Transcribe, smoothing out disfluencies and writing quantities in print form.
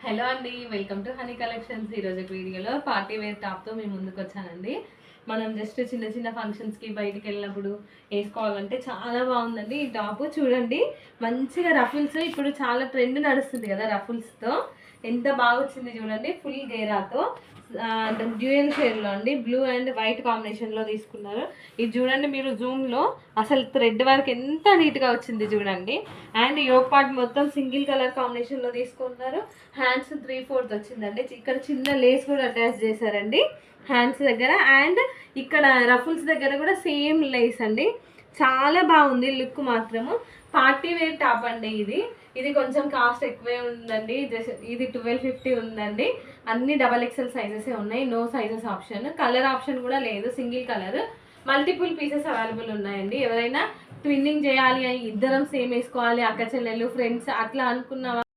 Hello అండి, welcome to honey collections. ఈరోజు వీడియోలో పార్టీ వేర్ టాప్తో మేము ముందుకు వచ్చానండి. మనం జస్ట్ చిన్న చిన్న ఫంక్షన్స్కి బయటికి వెళ్ళినప్పుడు వేసుకోవాలంటే చాలా బాగుందండి ఈ టాప్. చూడండి, మంచిగా రఫుల్స్ ఇప్పుడు చాలా ట్రెండ్ నడుస్తుంది కదా, రఫుల్స్తో ఎంత బాగా వచ్చింది చూడండి. ఫుల్ గేరాతో డ్యూయల్ షేడ్లో అండి, బ్లూ అండ్ వైట్ కాంబినేషన్లో తీసుకున్నారు. ఇది చూడండి, మీరు జూమ్లో అసలు థ్రెడ్ వర్క్ ఎంత నీట్గా వచ్చింది చూడండి. అండ్ యోగ్ పార్ట్ మొత్తం సింగిల్ కలర్ కాంబినేషన్లో తీసుకున్నారు. హ్యాండ్స్ 3/4 వచ్చిందండి. ఇక్కడ చిన్న లేస్ కూడా అటాచ్ చేశారండి హ్యాండ్స్ దగ్గర. అండ్ ఇక్కడ రఫుల్స్ దగ్గర కూడా సేమ్ లేస్ అండి. చాలా బాగుంది లుక్ మాత్రము. పార్టీ వేర్ టాప్ అండి ఇది కొంచెం కాస్ట్ ఎక్కువే ఉందండి. ఇది 1250 ఉందండి. అన్ని XXL సైజెసే ఉన్నాయి, no sizes option. Colour option కూడా లేదు, single colour. Multiple pieces available ఉన్నాయండి. ఎవరైనా ట్విన్నింగ్ చేయాలి అని, ఇద్దరం సేమ్ వేసుకోవాలి, అక్క చెల్లెలు ఫ్రెండ్స్ అట్లా అనుకున్న